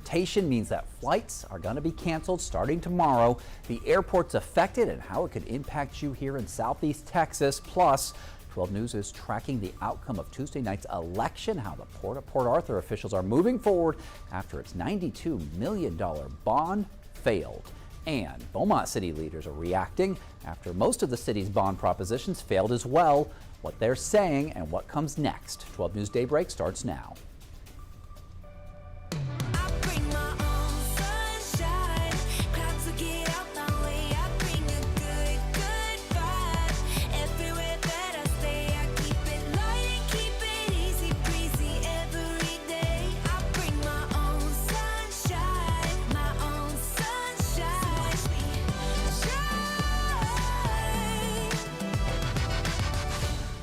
transportation means that flights are going to be canceled starting tomorrow. The airport's affected and how it could impact you here in Southeast Texas. Plus, 12 News is tracking the outcome of Tuesday night's election, how the Port of Port Arthur officials are moving forward after its $92 million bond failed. And Beaumont city leaders are reacting after most of the city's bond propositions failed as well. What they're saying and what comes next. 12 News Daybreak starts now.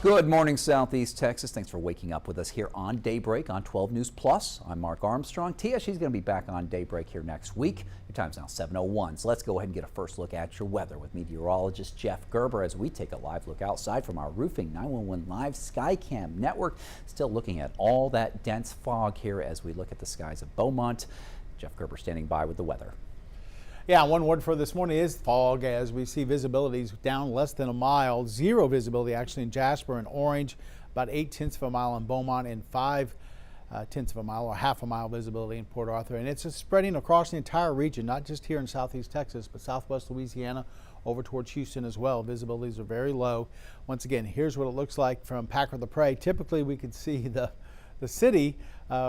Good morning, Southeast Texas. Thanks for waking up with us here on Daybreak on 12 News Plus. I'm Mark Armstrong. Tia, she's going to be back on Daybreak here next week. Your time's now 7:01. So let's go ahead and get a first look at your weather with meteorologist Jeff Gerber as we take a live look outside from our Roofing 911 Live Skycam network. Still looking at all that dense fog here as we look at the skies of Beaumont. Jeff Gerber standing by with the weather. Yeah, one word for this morning is fog, as we see visibilities down less than a mile. Zero visibility actually in Jasper and Orange, about 0.8 of a mile in Beaumont, and 0.5 of a mile or half a mile visibility in Port Arthur. And it's just spreading across the entire region, not just here in Southeast Texas, but Southwest Louisiana over towards Houston as well. Visibilities are very low. Once again, here's what it looks like from Packer the Prairie. Typically we could see the city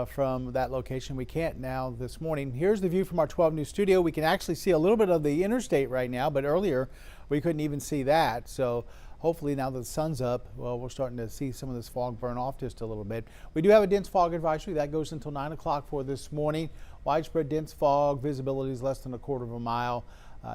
from that location. We can't now this morning. Here's the view from our 12 News studio. We can actually see a little bit of the interstate right now, but earlier we couldn't even see that. So hopefully now that the sun's up, well, we're starting to see some of this fog burn off just a little bit. We do have a dense fog advisory that goes until 9 o'clock for this morning. Widespread dense fog, visibility is less than a quarter of a mile.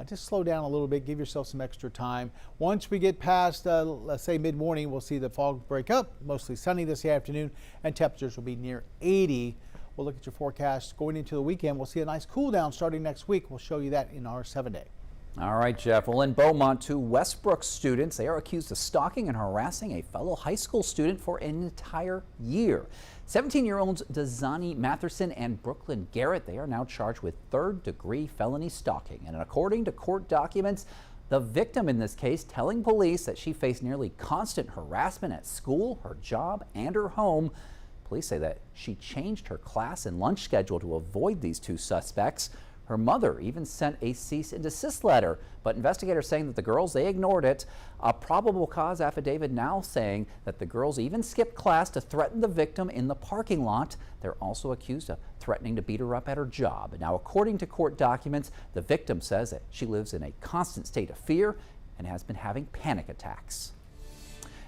Just slow down a little bit, give yourself some extra time. Once we get past, let's say mid-morning, we'll see the fog break up, mostly sunny this afternoon, and temperatures will be near 80. We'll look at your forecast going into the weekend. We'll see a nice cool down starting next week. We'll show you that in our 7-day. All right, Jeff. Well, in Beaumont, two Westbrook students, they are accused of stalking and harassing a fellow high school student for an entire year. 17-year-olds Dazani Matherson and Brooklyn Garrett, they are now charged with third-degree felony stalking. And according to court documents, the victim in this case telling police that she faced nearly constant harassment at school, her job, and her home. Police say that she changed her class and lunch schedule to avoid these two suspects. Her mother even sent a cease and desist letter, but investigators saying that the girls, they ignored it. A probable cause affidavit now saying that the girls even skipped class to threaten the victim in the parking lot. They're also accused of threatening to beat her up at her job. Now, according to court documents, the victim says that she lives in a constant state of fear and has been having panic attacks.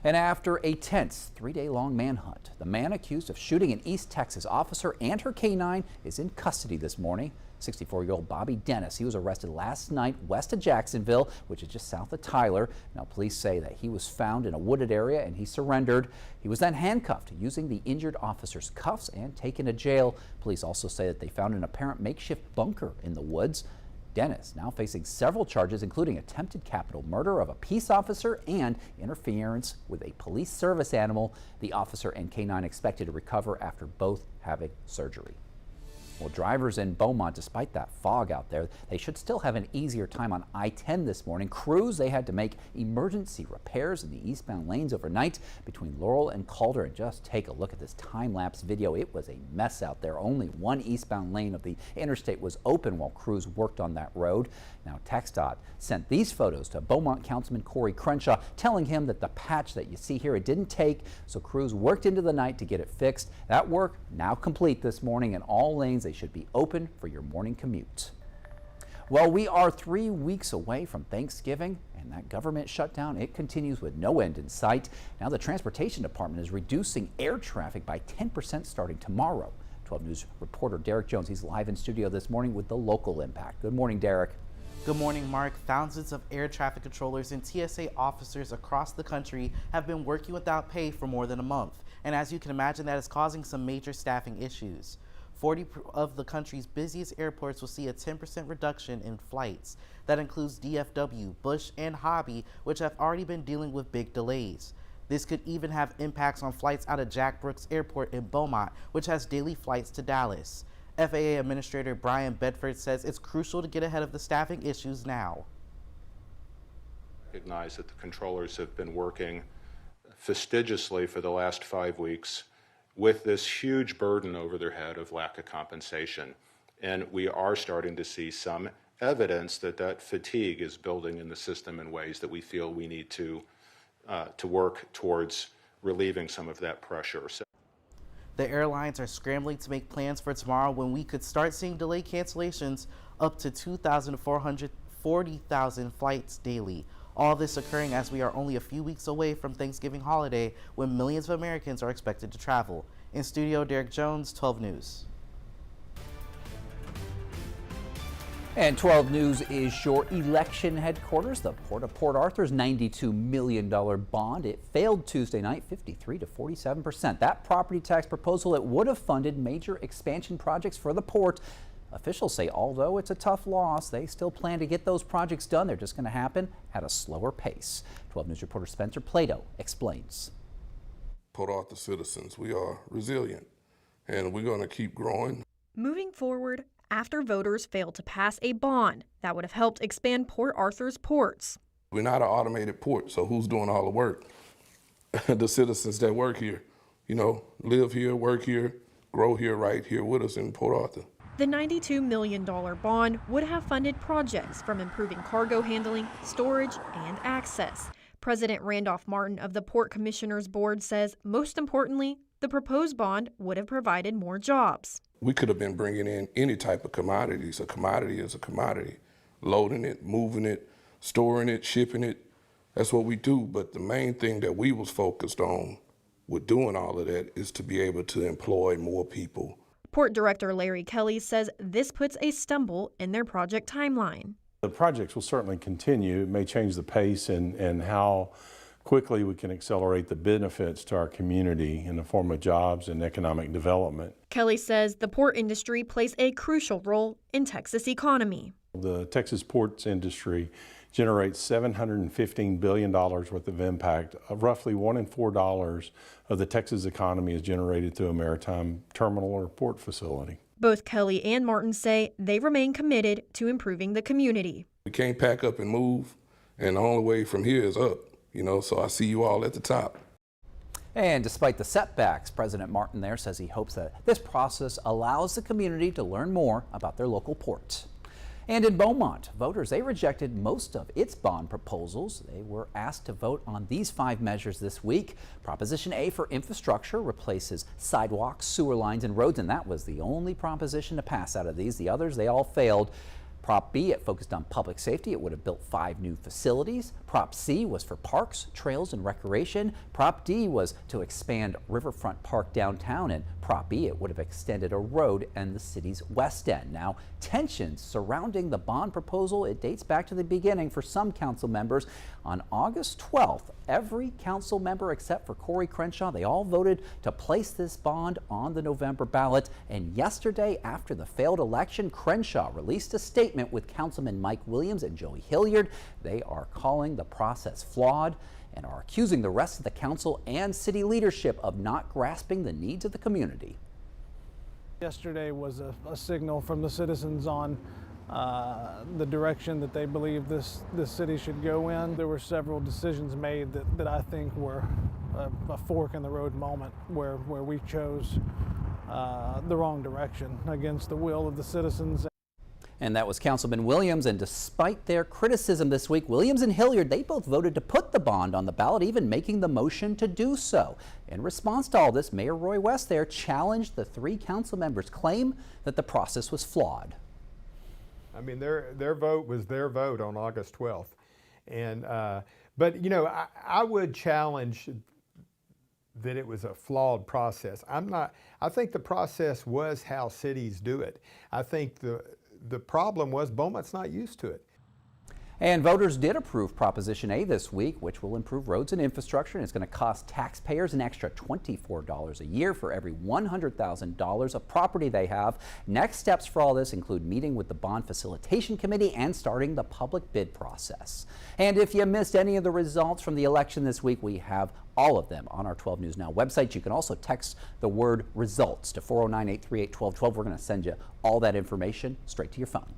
And after a tense 3-day-long manhunt, the man accused of shooting an East Texas officer and her K-9 is in custody this morning. 64-year-old Bobby Dennis, he was arrested last night west of Jacksonville, which is just south of Tyler. Now, police say that he was found in a wooded area and he surrendered. He was then handcuffed using the injured officer's cuffs and taken to jail. Police also say that they found an apparent makeshift bunker in the woods. Dennis now facing several charges, including attempted capital murder of a peace officer and interference with a police service animal. The officer and K-9 expected to recover after both having surgery. Well, drivers in Beaumont, despite that fog out there, they should still have an easier time on I-10 this morning. Crews, they had to make emergency repairs in the eastbound lanes overnight between Laurel and Calder. And just take a look at this time-lapse video. It was a mess out there. Only one eastbound lane of the interstate was open while crews worked on that road. Now, TxDOT sent these photos to Beaumont Councilman Corey Crenshaw, telling him that the patch that you see here, it didn't take, so crews worked into the night to get it fixed. That work now complete this morning, and all lanes, they should be open for your morning commute. Well, we are 3 weeks away from Thanksgiving, and that government shutdown, it continues with no end in sight. Now the Transportation Department is reducing air traffic by 10% starting tomorrow. 12 News reporter Derek Jones, he's live in studio this morning with the local impact. Good morning, Derek. Good morning, Mark. Thousands of air traffic controllers and TSA officers across the country have been working without pay for more than a month. And as you can imagine, that is causing some major staffing issues. 40 of the country's busiest airports will see a 10% reduction in flights. That includes DFW, Bush, and Hobby, which have already been dealing with big delays. This could even have impacts on flights out of Jack Brooks Airport in Beaumont, which has daily flights to Dallas. FAA Administrator Brian Bedford says it's crucial to get ahead of the staffing issues now. Recognize that the controllers have been working fastidiously for the last 5 weeks with this huge burden over their head of lack of compensation. And we are starting to see some evidence that that fatigue is building in the system in ways that we feel we need to work towards relieving some of that pressure. So the airlines are scrambling to make plans for tomorrow when we could start seeing delayed cancellations up to 2,440,000 flights daily. All this occurring as we are only a few weeks away from Thanksgiving holiday when millions of Americans are expected to travel. In studio, Derek Jones, 12 News. And 12 News is your election headquarters. The Port of Port Arthur's $92 million bond. It failed Tuesday night, 53 to 47%. That property tax proposal, it would have funded major expansion projects for the port. Officials say although it's a tough loss, they still plan to get those projects done. They're just going to happen at a slower pace. 12 News reporter Spencer Plato explains. Port Arthur citizens, we are resilient and we're going to keep growing. Moving forward, after voters failed to pass a bond that would have helped expand Port Arthur's ports. We're not an automated port, so who's doing all the work? The citizens that work here, live here, work here, grow here, right here with us in Port Arthur. The $92 million bond would have funded projects from improving cargo handling, storage, and access. President Randolph Martin of the Port Commissioners Board says, most importantly, the proposed bond would have provided more jobs. We could have been bringing in any type of commodities. A commodity is a commodity. Loading it, moving it, storing it, shipping it. That's what we do. But the main thing that we was focused on with doing all of that is to be able to employ more people. Port Director Larry Kelly says this puts a stumble in their project timeline. The projects will certainly continue. It may change the pace and how quickly we can accelerate the benefits to our community in the form of jobs and economic development. Kelly says the port industry plays a crucial role in Texas' economy. The Texas ports industry generates $715 billion worth of impact. Roughly $1 in $4 of the Texas economy is generated through a maritime terminal or port facility. Both Kelly and Martin say they remain committed to improving the community. We can't pack up and move, and the only way from here is up, so I see you all at the top. And despite the setbacks, President Martin there says he hopes that this process allows the community to learn more about their local port. And in Beaumont, voters, they rejected most of its bond proposals. They were asked to vote on these 5 measures this week. Proposition A for infrastructure replaces sidewalks, sewer lines, and roads, and that was the only proposition to pass out of these. The others, they all failed. Prop B, it focused on public safety. It would have built 5 new facilities. Prop C was for parks, trails, and recreation. Prop D was to expand Riverfront Park downtown. And Prop E, it would have extended a road in the city's west end. Now, tensions surrounding the bond proposal, it dates back to the beginning for some council members. On August 12th, every council member except for Corey Crenshaw, they all voted to place this bond on the November ballot. And yesterday, after the failed election, Crenshaw released a statement with Councilman Mike Williams and Joey Hilliard. They are calling the process flawed and are accusing the rest of the council and city leadership of not grasping the needs of the community. Yesterday was a signal from the citizens on the direction that they believe this city should go in. There were several decisions made that I think were a fork in the road moment where we chose the wrong direction against the will of the citizens. And that was Councilman Williams, and despite their criticism this week, Williams and Hilliard, they both voted to put the bond on the ballot, even making the motion to do so. In response to all this, Mayor Roy West there challenged the 3 council members' claim that the process was flawed. I mean, their vote was their vote on August 12th. And, but I would challenge that it was a flawed process. I think the process was how cities do it. I think the problem was Beaumont's not used to it. And voters did approve Proposition A this week, which will improve roads and infrastructure, and it's going to cost taxpayers an extra $24 a year for every $100,000 of property they have. Next steps for all this include meeting with the Bond Facilitation Committee and starting the public bid process. And if you missed any of the results from the election this week, we have all of them on our 12 News Now website. You can also text the word results to 409-838-1212. We're going to send you all that information straight to your phone.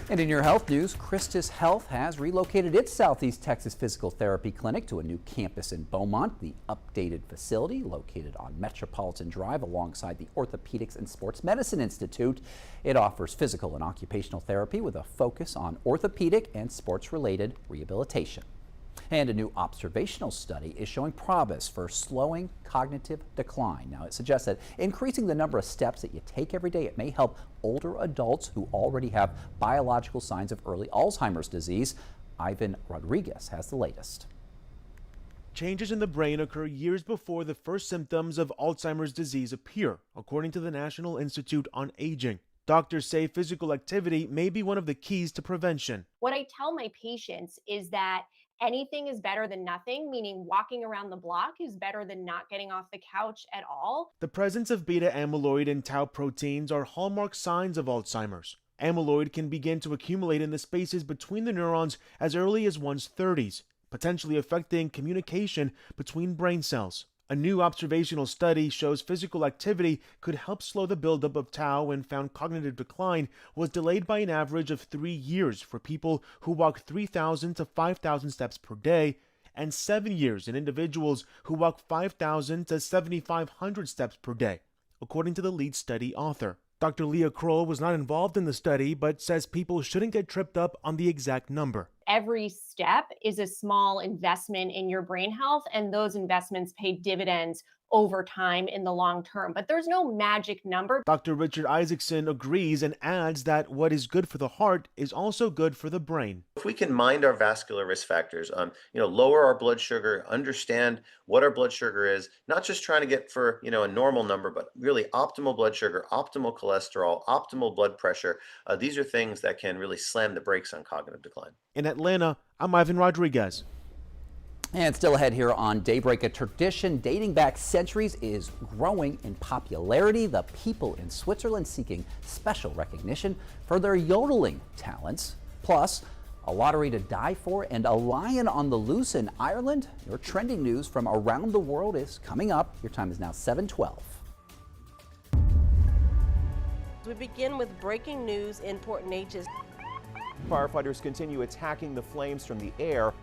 And in your health news, Christus Health has relocated its Southeast Texas Physical Therapy Clinic to a new campus in Beaumont. The updated facility, located on Metropolitan Drive alongside the Orthopedics and Sports Medicine Institute. It offers physical and occupational therapy with a focus on orthopedic and sports-related rehabilitation. And a new observational study is showing promise for slowing cognitive decline. Now, it suggests that increasing the number of steps that you take every day, it may help older adults who already have biological signs of early Alzheimer's disease. Ivan Rodriguez has the latest. Changes in the brain occur years before the first symptoms of Alzheimer's disease appear, according to the National Institute on Aging. Doctors say physical activity may be one of the keys to prevention. What I tell my patients is that anything is better than nothing, meaning walking around the block is better than not getting off the couch at all. The presence of beta amyloid and tau proteins are hallmark signs of Alzheimer's. Amyloid can begin to accumulate in the spaces between the neurons as early as one's 30s, potentially affecting communication between brain cells. A new observational study shows physical activity could help slow the buildup of tau, and found cognitive decline was delayed by an average of 3 years for people who walk 3,000 to 5,000 steps per day, and 7 years in individuals who walk 5,000 to 7,500 steps per day, according to the lead study author. Dr. Leah Kroll was not involved in the study, but says people shouldn't get tripped up on the exact number. Every step is a small investment in your brain health, and those investments pay dividends over time in the long term. But there's no magic number. Dr. Richard Isaacson agrees and adds that what is good for the heart is also good for the brain. If we can mind our vascular risk factors, lower our blood sugar, understand what our blood sugar is, not just trying to get for, a normal number, but really optimal blood sugar, optimal cholesterol, optimal blood pressure. These are things that can really slam the brakes on cognitive decline. In Atlanta, I'm Ivan Rodriguez. And still ahead here on Daybreak, a tradition dating back centuries is growing in popularity. The people in Switzerland seeking special recognition for their yodeling talents. Plus, a lottery to die for and a lion on the loose in Ireland. Your trending news from around the world is coming up. Your time is now 7:12. We begin with breaking news in Port Neches. Firefighters continue attacking the flames from the air.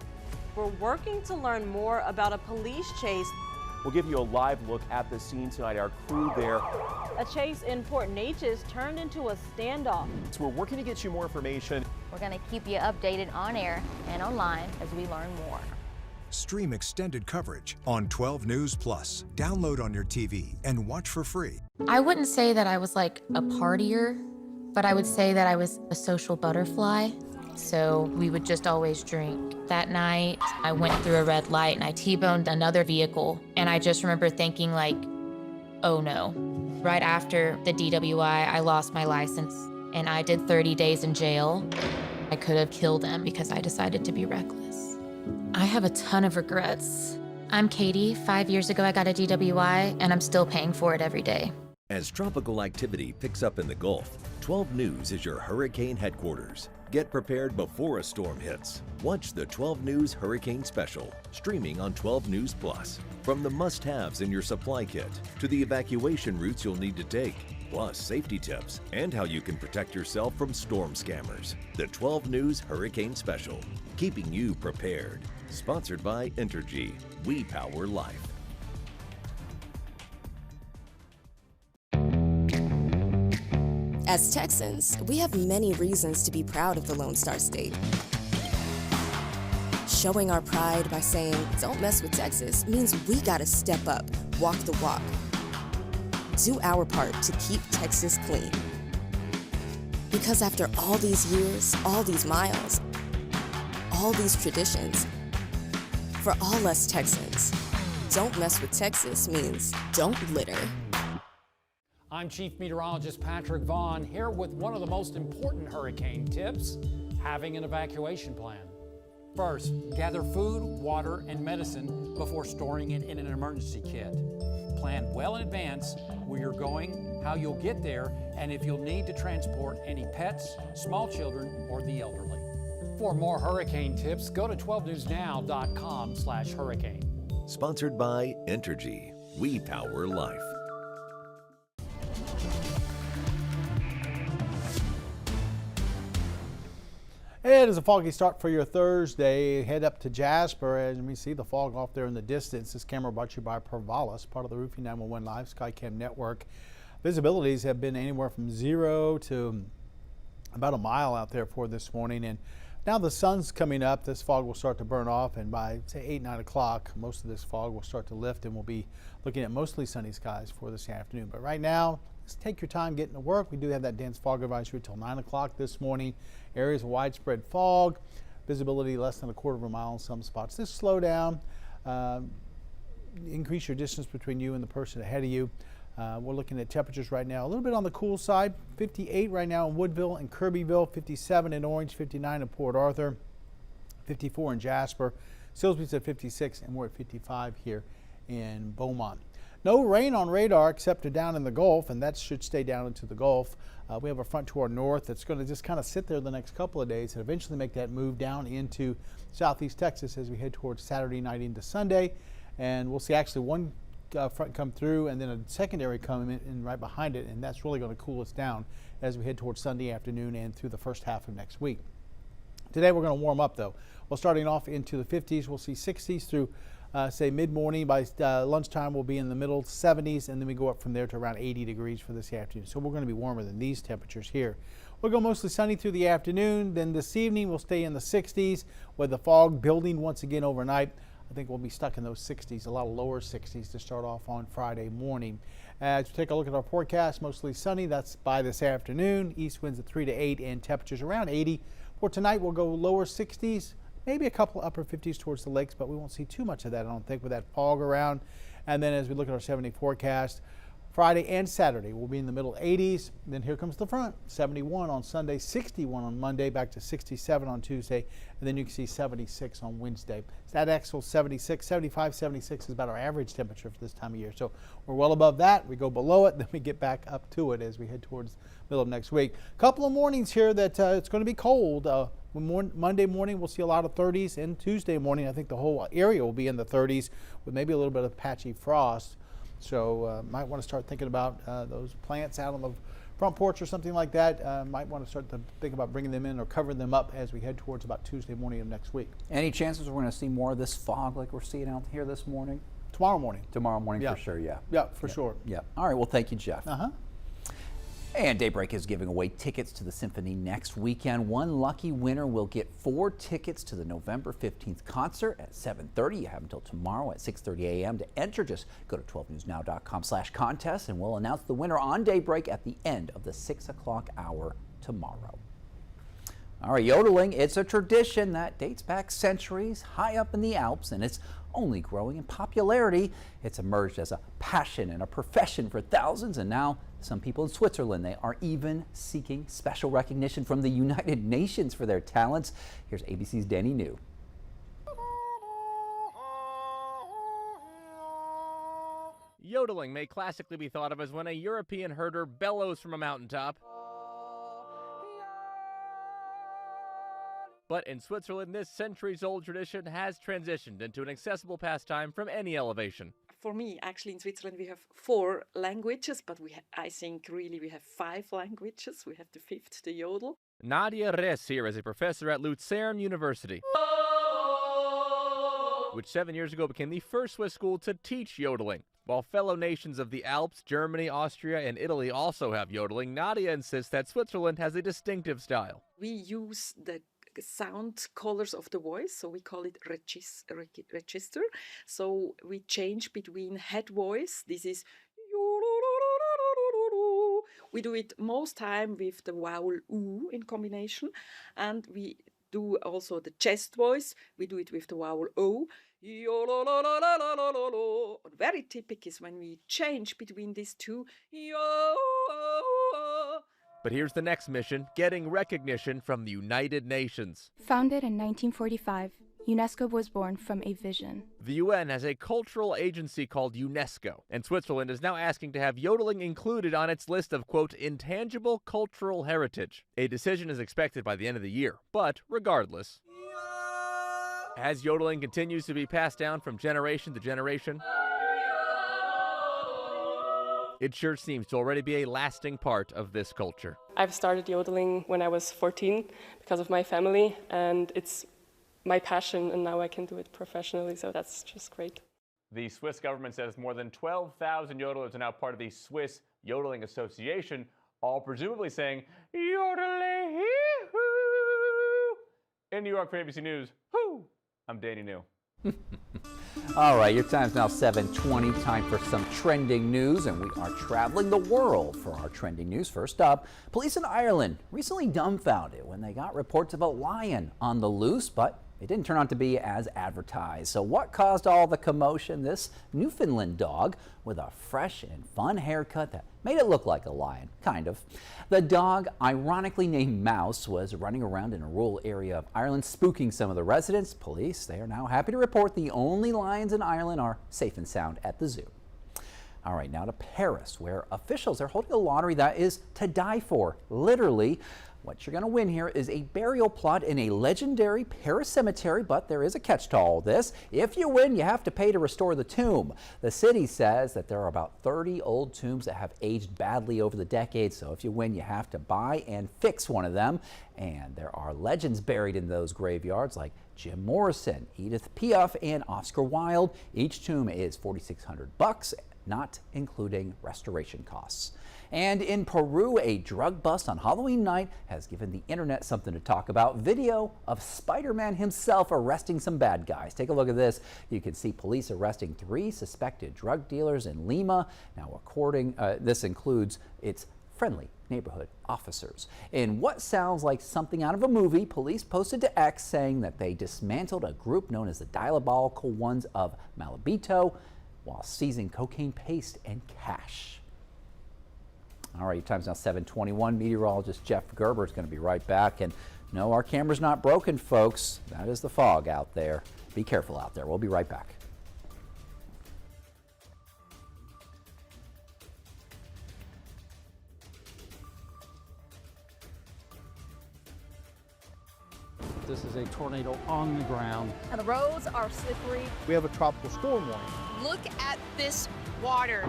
We're working to learn more about a police chase. We'll give you a live look at the scene tonight. Our crew there. A chase in Port Neches turned into a standoff. So we're working to get you more information. We're going to keep you updated on air and online as we learn more. Stream extended coverage on 12 News Plus. Download on your TV and watch for free. I wouldn't say that I was like a partier, but I would say that I was a social butterfly. So we would just always drink. That night, I went through a red light and I T-boned another vehicle. And I just remember thinking like, oh no. Right after the DWI, I lost my license and I did 30 days in jail. I could have killed him because I decided to be reckless. I have a ton of regrets. I'm Katie. 5 years ago, I got a DWI and I'm still paying for it every day. As tropical activity picks up in the Gulf, 12 News is your hurricane headquarters. Get prepared before a storm hits. Watch the 12 News Hurricane Special, streaming on 12 News Plus. From the must-haves in your supply kit to the evacuation routes you'll need to take, plus safety tips and how you can protect yourself from storm scammers. The 12 News Hurricane Special, keeping you prepared. Sponsored by Entergy. We power life. As Texans, we have many reasons to be proud of the Lone Star State. Showing our pride by saying, don't mess with Texas, means we gotta step up, walk the walk. Do our part to keep Texas clean. Because after all these years, all these miles, all these traditions, for all us Texans, don't mess with Texas means don't litter. I'm Chief Meteorologist Patrick Vaughn here with one of the most important hurricane tips, having an evacuation plan. First, gather food, water, and medicine before storing it in an emergency kit. Plan well in advance where you're going, how you'll get there, and if you'll need to transport any pets, small children, or the elderly. For more hurricane tips, go to 12newsnow.com/hurricane. Sponsored by Entergy. We power life. It is a foggy start for your Thursday. Head up to Jasper and we see the fog off there in the distance. This camera brought to you by Provalis, part of the Roofing 911 Live Skycam network. Visibilities have been anywhere from 0 to about a mile out there for this morning. And now the sun's coming up. This fog will start to burn off, and by say 8, 9 o'clock, most of this fog will start to lift, and we'll be looking at mostly sunny skies for this afternoon. But right now, just take your time getting to work. We do have that dense fog advisory till 9 o'clock this morning. Areas of widespread fog, visibility less than a quarter of a mile in some spots. Just slow down, increase your distance between you and the person ahead of you. We're looking at temperatures right now a little bit on the cool side. 58 right now in Woodville and Kirbyville, 57 in Orange, 59 in Port Arthur, 54 in Jasper. Silsbee's at 56, and we're at 55 here in Beaumont. No rain on radar except down in the Gulf, and that should stay down into the Gulf. We have a front to our north that's going to just kind of sit there the next couple of days and eventually make that move down into southeast Texas as we head towards Saturday night into Sunday. And we'll see actually one front come through and then a secondary come in right behind it, and that's really going to cool us down as we head towards Sunday afternoon and through the first half of next week. Today we're going to warm up though. Well, starting off into the 50s, we'll see 60s through say mid-morning. By lunchtime we'll be in the middle 70s, and then we go up from there to around 80 degrees for this afternoon. So we're going to be warmer than these temperatures here. We'll go mostly sunny through the afternoon. Then this evening we'll stay in the 60s with the fog building once again overnight. I think we'll be stuck in those 60s, a lot of lower 60s to start off on Friday morning. As we take a look at our forecast, mostly sunny. That's by this afternoon. East winds at 3 to 8 and temperatures around 80. For tonight we'll go lower 60s. Maybe a couple upper 50s towards the lakes, but we won't see too much of that, I don't think, with that fog around. And then as we look at our 70 forecast, Friday and Saturday we'll be in the middle 80s. Then here comes the front, 71 on Sunday, 61 on Monday, back to 67 on Tuesday, and then you can see 76 on Wednesday. So that actual 76, 75, 76 is about our average temperature for this time of year. So we're well above that. We go below it, then we get back up to it as we head towards the middle of next week. A couple of mornings here that it's going to be cold. Monday morning we'll see a lot of 30s, and Tuesday morning I think the whole area will be in the 30s with maybe a little bit of patchy frost. So might want to start thinking about those plants out on the front porch or something like that. Might want to start to think about bringing them in or covering them up as we head towards about Tuesday morning of next week. Any chances we're going to see more of this fog like we're seeing out here this morning? Tomorrow morning. Tomorrow morning, yeah. For sure, yeah. Yeah, for sure. Yeah. All right, well, thank you, Jeff. Uh-huh. And Daybreak is giving away tickets to the symphony next weekend. One lucky winner will get 4 tickets to the November 15th concert at 7:30. You have until tomorrow at 6:30 a.m. to enter. Just go to 12newsnow.com/contest, and we'll announce the winner on Daybreak at the end of the 6 o'clock hour tomorrow. All right, yodeling, it's a tradition that dates back centuries high up in the Alps, and it's only growing in popularity. It's emerged as a passion and a profession for thousands, and now some people in Switzerland, they are even seeking special recognition from the United Nations for their talents. Here's ABC's Danny New. Yodeling may classically be thought of as when a European herder bellows from a mountaintop. But in Switzerland, this centuries-old tradition has transitioned into an accessible pastime from any elevation. For me, actually, in Switzerland, we have 4 languages, but I think really we have 5 languages. We have the 5th, the yodel. Nadia Ress here is a professor at Luzern University, which 7 years ago became the first Swiss school to teach yodeling. While fellow nations of the Alps, Germany, Austria, and Italy also have yodeling, Nadia insists that Switzerland has a distinctive style. We use the sound colors of the voice, so we call it register. So we change between head voice. This is we do it most time with the vowel oo in combination, and we do also the chest voice. We do it with the vowel O. Very typical is when we change between these two. But here's the next mission, getting recognition from the United Nations. Founded in 1945, UNESCO was born from a vision. The UN has a cultural agency called UNESCO, and Switzerland is now asking to have yodeling included on its list of, quote, intangible cultural heritage. A decision is expected by the end of the year, but regardless, as yodeling continues to be passed down from generation to generation, it sure seems to already be a lasting part of this culture. I've started yodeling when I was 14 because of my family, and it's my passion, and now I can do it professionally, so that's just great. The Swiss government says more than 12,000 yodelers are now part of the Swiss Yodeling Association, all presumably saying, yodeling hee-hoo. In New York for ABC News, whoo, I'm Danny New. All right, your time's now 7:20. Time for some trending news, and we are traveling the world for our trending news. First up, police in Ireland recently dumbfounded when they got reports of a lion on the loose, but it didn't turn out to be as advertised. So what caused all the commotion? This Newfoundland dog with a fresh and fun haircut that made it look like a lion, kind of. The dog, ironically named Mouse, was running around in a rural area of Ireland, spooking some of the residents. Police, they are now happy to report the only lions in Ireland are safe and sound at the zoo. All right, now to Paris, where officials are holding a lottery that is to die for, literally. What you're going to win here is a burial plot in a legendary Paris cemetery, but there is a catch to all this. If you win, you have to pay to restore the tomb. The city says that there are about 30 old tombs that have aged badly over the decades, so if you win, you have to buy and fix one of them. And there are legends buried in those graveyards like Jim Morrison, Edith Piaf, and Oscar Wilde. Each tomb is $4,600, not including restoration costs. And in Peru, a drug bust on Halloween night has given the internet something to talk about. Video of Spider-Man himself arresting some bad guys. Take a look at this. You can see police arresting 3 suspected drug dealers in Lima. Now, this includes its friendly neighborhood officers. In what sounds like something out of a movie, police posted to X saying that they dismantled a group known as the Diabolical Ones of Malabito while seizing cocaine paste and cash. All right, your time's now 7:21. Meteorologist Jeff Gerber is going to be right back. And no, our camera's not broken, folks. That is the fog out there. Be careful out there. We'll be right back. This is a tornado on the ground. And the roads are slippery. We have a tropical storm warning. Look at this water.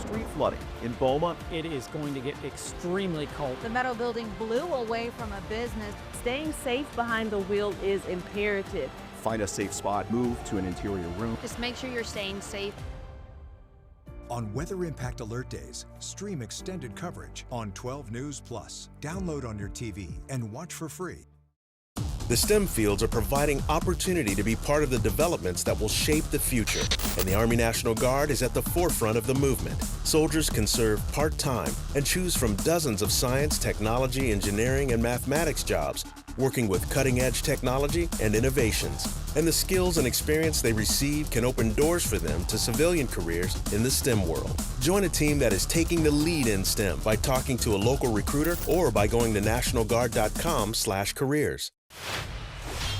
Street flooding in Beaumont. It is going to get extremely cold. The metal building blew away from a business. Staying safe behind the wheel is imperative. Find a safe spot, move to an interior room. Just make sure you're staying safe. On Weather Impact Alert Days, stream extended coverage on 12 News Plus. Download on your TV and watch for free. The STEM fields are providing opportunity to be part of the developments that will shape the future, and the Army National Guard is at the forefront of the movement. Soldiers can serve part-time and choose from dozens of science, technology, engineering, and mathematics jobs, working with cutting-edge technology and innovations. And the skills and experience they receive can open doors for them to civilian careers in the STEM world. Join a team that is taking the lead in STEM by talking to a local recruiter or by going to nationalguard.com/careers.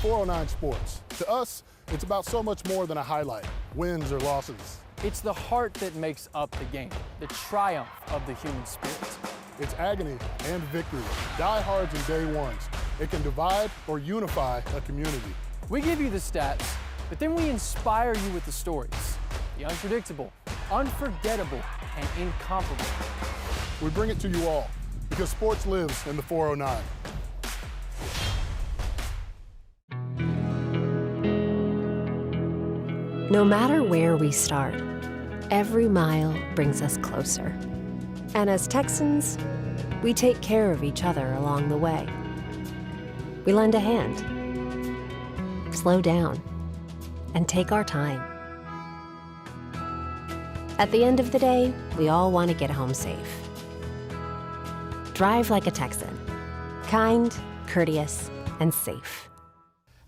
409 Sports. To us, it's about so much more than a highlight, wins or losses. It's the heart that makes up the game, the triumph of the human spirit. It's agony and victory, diehards and day ones. It can divide or unify a community. We give you the stats, but then we inspire you with the stories. The unpredictable, unforgettable, and incomparable. We bring it to you all because sports lives in the 409. No matter where we start, every mile brings us closer. And as Texans, we take care of each other along the way. We lend a hand, slow down, and take our time. At the end of the day, we all want to get home safe. Drive like a Texan. Kind, courteous, and safe.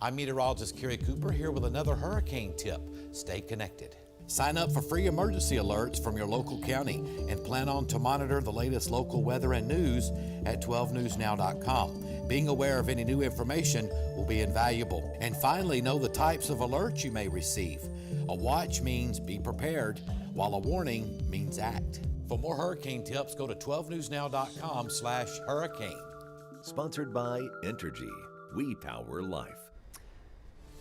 I'm meteorologist Kerry Cooper here with another hurricane tip. Stay connected. Sign up for free emergency alerts from your local county and plan on to monitor the latest local weather and news at 12newsnow.com. Being aware of any new information will be invaluable. And finally, know the types of alerts you may receive. A watch means be prepared, while a warning means act. For more hurricane tips, go to 12newsnow.com/hurricane. Sponsored by Entergy. We power life.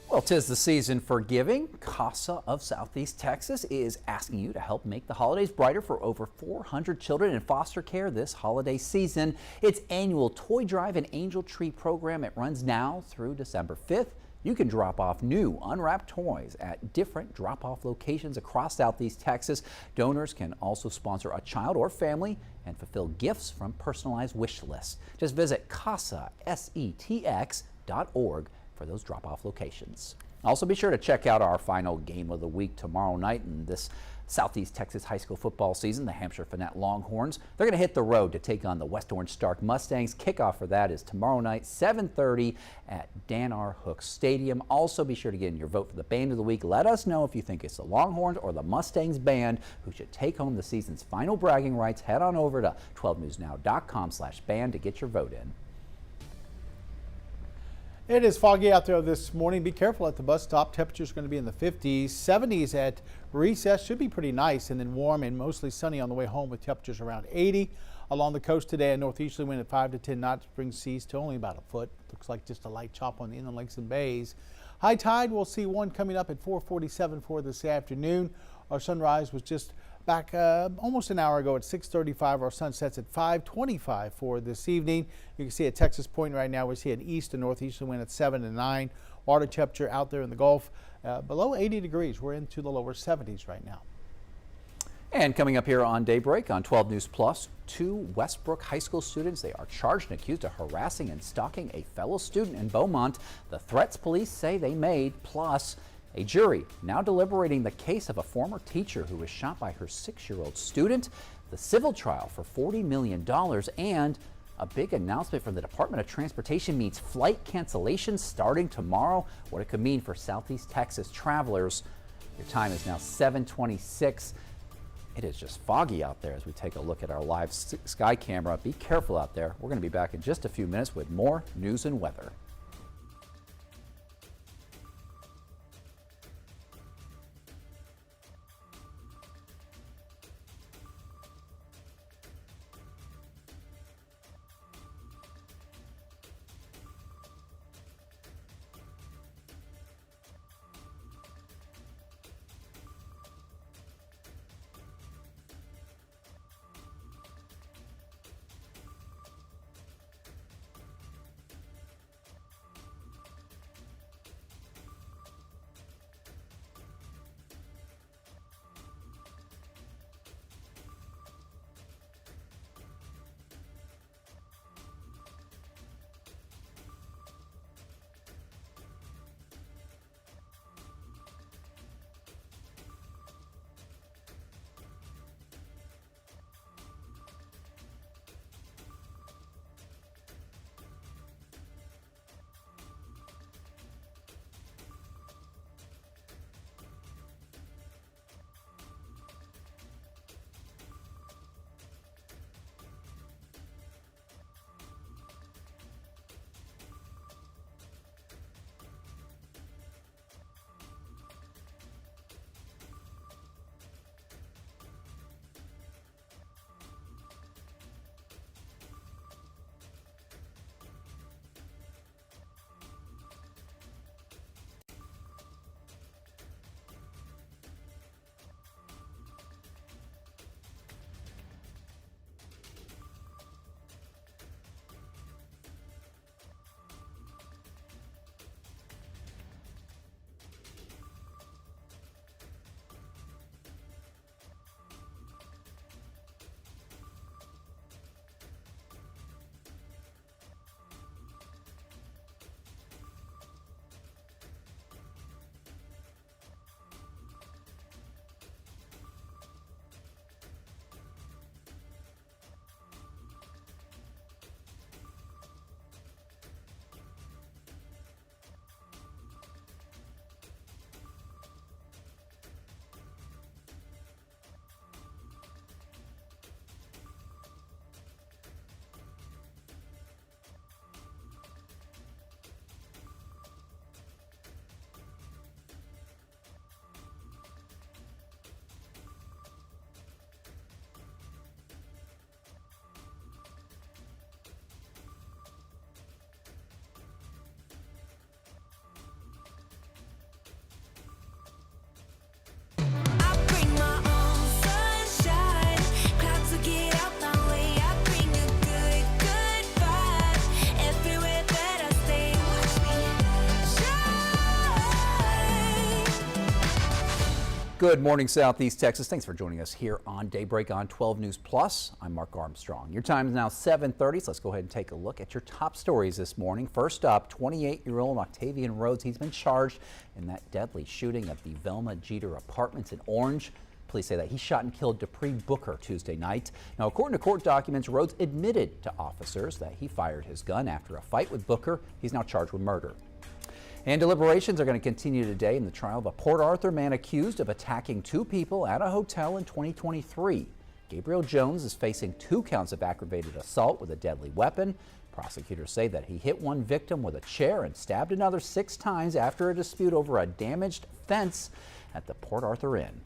Well, 'tis the season for giving. CASA of Southeast Texas is asking you to help make the holidays brighter for over 400 children in foster care this holiday season. Its annual Toy Drive and Angel Tree program, it runs now through December 5th. You can drop off new unwrapped toys at different drop-off locations across Southeast Texas. Donors can also sponsor a child or family and fulfill gifts from personalized wish lists. Just visit CASASETX.org for those drop-off locations. Also be sure to check out our final game of the week tomorrow night in this Southeast Texas high school football season. The Hampshire Finette Longhorns, they're going to hit the road to take on the West Orange Stark Mustangs. Kickoff for that is tomorrow night, 7:30 at Dan R. Hook Stadium. Also be sure to get in your vote for the band of the week. Let us know if you think it's the Longhorns or the Mustangs band who should take home the season's final bragging rights. Head on over to 12newsnow.com/band to get your vote in. It is foggy out there this morning. Be careful at the bus stop. Temperatures going to be in the 50s, 70s at recess. Should be pretty nice, and then warm and mostly sunny on the way home with temperatures around 80. Along the coast today, a northeasterly wind at 5 to 10 knots brings seas to only about a foot. Looks like just a light chop on the inland lakes and bays. High tide, we'll see one coming up at 4:47 for this afternoon. Our sunrise was just back almost an hour ago at 6:35. Our sun sets at 5:25 for this evening. You can see at Texas Point right now, we see an east and northeasterly wind at 7 to 9. Water temperature out there in the Gulf below 80 degrees. We're into the lower 70s right now. And coming up here on Daybreak on 12 News Plus, 2 Westbrook High School students, they are charged and accused of harassing and stalking a fellow student in Beaumont. The threats police say they made, plus a jury now deliberating the case of a former teacher who was shot by her 6-year-old student, the civil trial for $40 million, and a big announcement from the Department of Transportation means flight cancellations starting tomorrow. What it could mean for Southeast Texas travelers. Your time is now 7:26. It is just foggy out there as we take a look at our live sky camera. Be careful out there. We're going to be back in just a few minutes with more news and weather. Good morning, Southeast Texas. Thanks for joining us here on Daybreak on 12 News Plus. I'm Mark Armstrong. Your time is now 7:30, so let's go ahead and take a look at your top stories this morning. First up, 28-year-old Octavian Rhodes. He's been charged in that deadly shooting at the Velma Jeter Apartments in Orange. Police say that he shot and killed Dupree Booker Tuesday night. Now, according to court documents, Rhodes admitted to officers that he fired his gun after a fight with Booker. He's now charged with murder. And deliberations are going to continue today in the trial of a Port Arthur man accused of attacking two people at a hotel in 2023. Gabriel Jones is facing 2 counts of aggravated assault with a deadly weapon. Prosecutors say that he hit one victim with a chair and stabbed another 6 times after a dispute over a damaged fence at the Port Arthur Inn.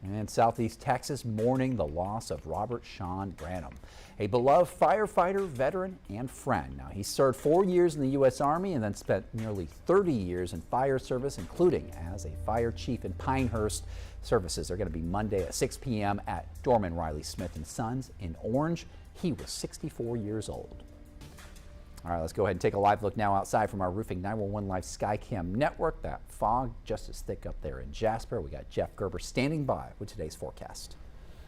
And Southeast Texas mourning the loss of Robert Sean Branham, a beloved firefighter, veteran, and friend. Now, he served 4 years in the U.S. Army and then spent nearly 30 years in fire service, including as a fire chief in Pinehurst. Services are going to be Monday at 6 p.m. at Dorman Riley Smith & Sons in Orange. He was 64 years old. All right, let's go ahead and take a live look now outside from our Roofing 911 Live Skycam network. That fog just as thick up there in Jasper. We got Jeff Gerber standing by with today's forecast.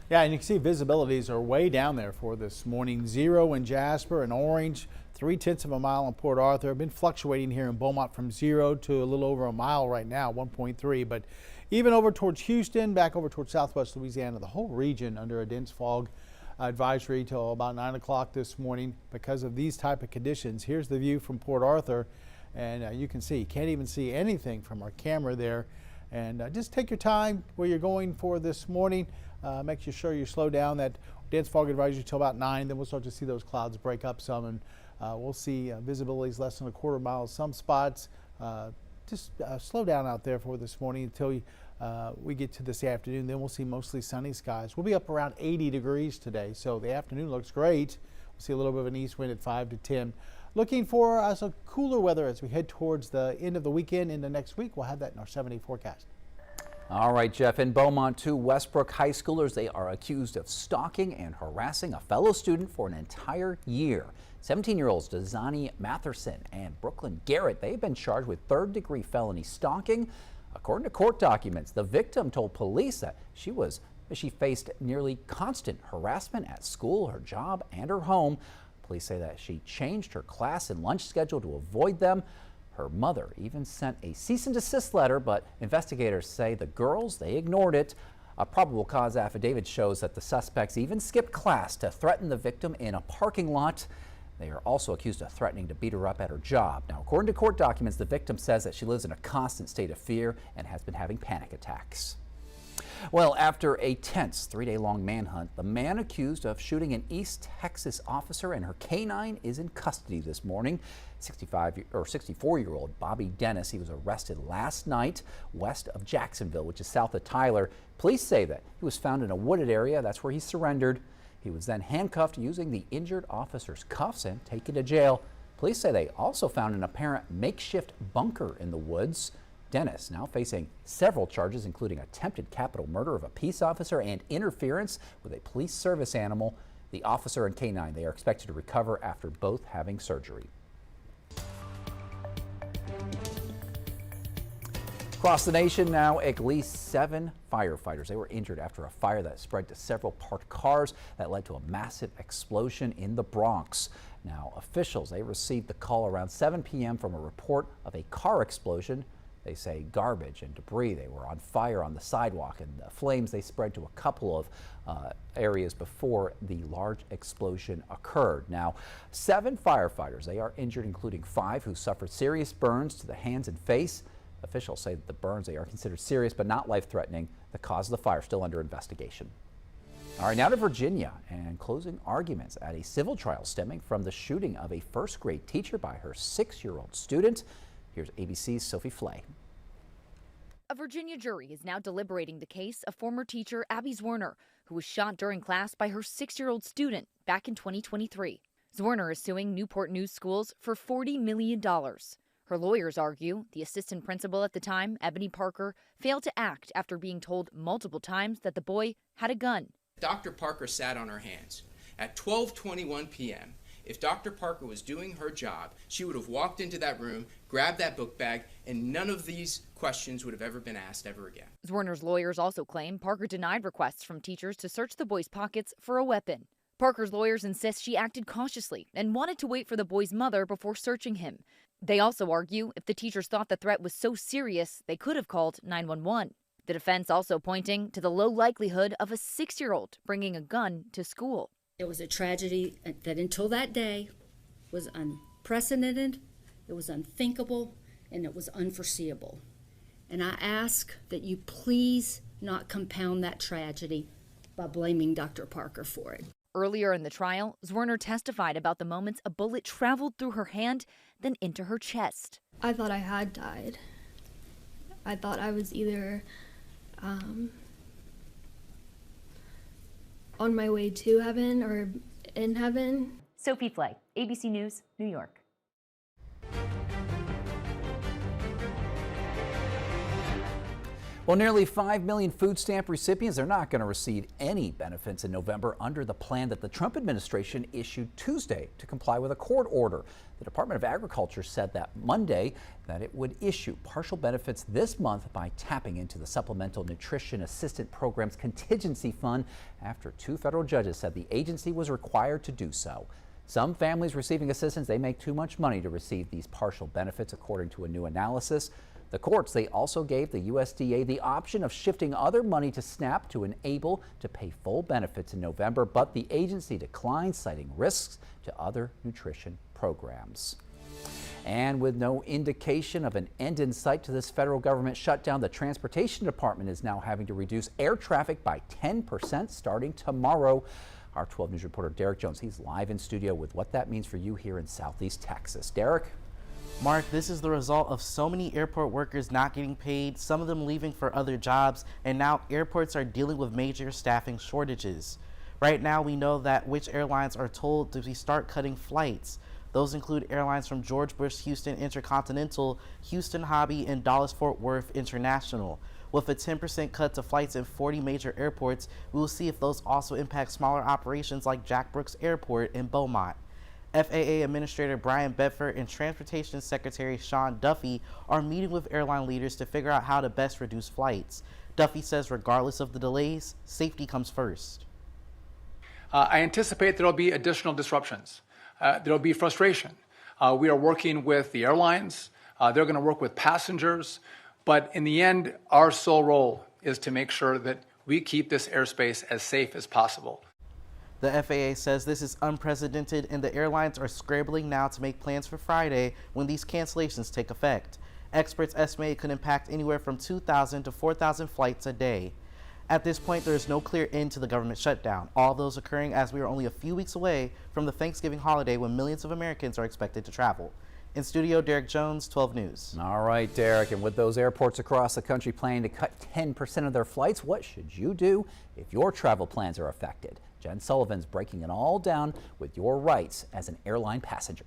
Yeah, and you can see visibilities are way down there for this morning. 0 in Jasper and Orange, 0.3 of a mile in Port Arthur. Been fluctuating here in Beaumont from 0 to a little over a mile right now, 1.3. But even over towards Houston, back over towards southwest Louisiana, the whole region under a dense fog advisory till about 9 o'clock this morning because of these type of conditions. Here's the view from Port Arthur, and you can see, can't even see anything from our camera there. And just take your time where you're going for this morning. Make sure you slow down that dense fog advisory till about 9. Then we'll start to see those clouds break up some, and we'll see visibilities less than a quarter mile some spots. Just slow down out there for this morning until we get to this afternoon. Then we'll see mostly sunny skies. We'll be up around 80 degrees today, so the afternoon looks great. We'll see a little bit of an east wind at 5 to 10. Looking for some cooler weather as we head towards the end of the weekend into next week. We'll have that in our 7-day forecast. All right, Jeff. In Beaumont, 2 Westbrook high schoolers, they are accused of stalking and harassing a fellow student for an entire year. 17-year-olds Dazani Matherson and Brooklyn Garrett, they've been charged with 3rd-degree felony stalking. According to court documents, the victim told police that she faced nearly constant harassment at school, her job, and her home. Police say that she changed her class and lunch schedule to avoid them. Her mother even sent a cease and desist letter, but investigators say the girls, they ignored it. A probable cause affidavit shows that the suspects even skipped class to threaten the victim in a parking lot. They are also accused of threatening to beat her up at her job. Now, according to court documents, the victim says that she lives in a constant state of fear and has been having panic attacks. Well, after a tense 3-day-long manhunt, the man accused of shooting an East Texas officer and her canine is in custody this morning. 64-year-old Bobby Dennis, he was arrested last night west of Jacksonville, which is south of Tyler. Police say that he was found in a wooded area. That's where he surrendered. He was then handcuffed using the injured officer's cuffs and taken to jail. Police say they also found an apparent makeshift bunker in the woods. Dennis now facing several charges, including attempted capital murder of a peace officer and interference with a police service animal. The officer and canine, they are expected to recover after both having surgery. Across the nation now, at least 7 firefighters, they were injured after a fire that spread to several parked cars that led to a massive explosion in the Bronx. Now, officials, they received the call around 7 p.m. from a report of a car explosion. They say garbage and debris, they were on fire on the sidewalk, and the flames, they spread to a couple of areas before the large explosion occurred. Now, 7 firefighters, they are injured, including 5 who suffered serious burns to the hands and face. Officials say that the burns, they are considered serious but not life-threatening. The cause of the fire still under investigation. All right, now to Virginia and closing arguments at a civil trial stemming from the shooting of a first-grade teacher by her 6-year-old student. Here's ABC's Sophie Flay. A Virginia jury is now deliberating the case of former teacher Abby Zwerner, who was shot during class by her 6-year-old student back in 2023. Zwerner is suing Newport News Schools for $40 million. Her lawyers argue the assistant principal at the time, Ebony Parker, failed to act after being told multiple times that the boy had a gun. Dr. Parker sat on her hands. At 12:21 p.m., If Dr. Parker was doing her job, she would have walked into that room, grabbed that book bag, and none of these questions would have ever been asked ever again. Zwerner's lawyers also claim Parker denied requests from teachers to search the boy's pockets for a weapon. Parker's lawyers insist she acted cautiously and wanted to wait for the boy's mother before searching him. They also argue if the teachers thought the threat was so serious, they could have called 911. The defense also pointing to the low likelihood of a 6-year-old bringing a gun to school. It was a tragedy that until that day was unprecedented, it was unthinkable, and it was unforeseeable. And I ask that you please not compound that tragedy by blaming Dr. Parker for it. Earlier in the trial, Zwerner testified about the moments a bullet traveled through her hand, then into her chest. I thought I had died. I thought I was either on my way to heaven or in heaven. Sophie Flay, ABC News, New York. Well, nearly 5 million food stamp recipients are not going to receive any benefits in November under the plan that the Trump administration issued Tuesday to comply with a court order. The Department of Agriculture said that Monday that it would issue partial benefits this month by tapping into the Supplemental Nutrition Assistance Program's contingency fund after 2 federal judges said the agency was required to do so. Some families receiving assistance, they make too much money to receive these partial benefits, according to a new analysis. The courts, they also gave the USDA the option of shifting other money to SNAP to enable to pay full benefits in November, but the agency declined, citing risks to other nutrition programs. And with no indication of an end in sight to this federal government shutdown, the Transportation Department is now having to reduce air traffic by 10% starting tomorrow. Our 12 News reporter Derek Jones, he's live in studio with what that means for you here in Southeast Texas. Derek? Mark, this is the result of so many airport workers not getting paid, some of them leaving for other jobs, and now airports are dealing with major staffing shortages. Right now, we know that which airlines are told to start cutting flights. Those include airlines from George Bush Houston Intercontinental, Houston Hobby, and Dallas-Fort Worth International. With a 10% cut to flights in 40 major airports, we will see if those also impact smaller operations like Jack Brooks Airport in Beaumont. FAA Administrator Brian Bedford and Transportation Secretary Sean Duffy are meeting with airline leaders to figure out how to best reduce flights. Duffy says regardless of the delays, safety comes first. I anticipate there will be additional disruptions. There will be frustration. We are working with the airlines. They're going to work with passengers. But in the end, our sole role is to make sure that we keep this airspace as safe as possible. The FAA says this is unprecedented, and the airlines are scrambling now to make plans for Friday when these cancellations take effect. Experts estimate it could impact anywhere from 2,000 to 4,000 flights a day. At this point, there is no clear end to the government shutdown, all those occurring as we are only a few weeks away from the Thanksgiving holiday when millions of Americans are expected to travel. In studio, Derek Jones, 12 News. All right, Derek, and with those airports across the country planning to cut 10% of their flights, what should you do if your travel plans are affected? Jen Sullivan's breaking it all down with your rights as an airline passenger.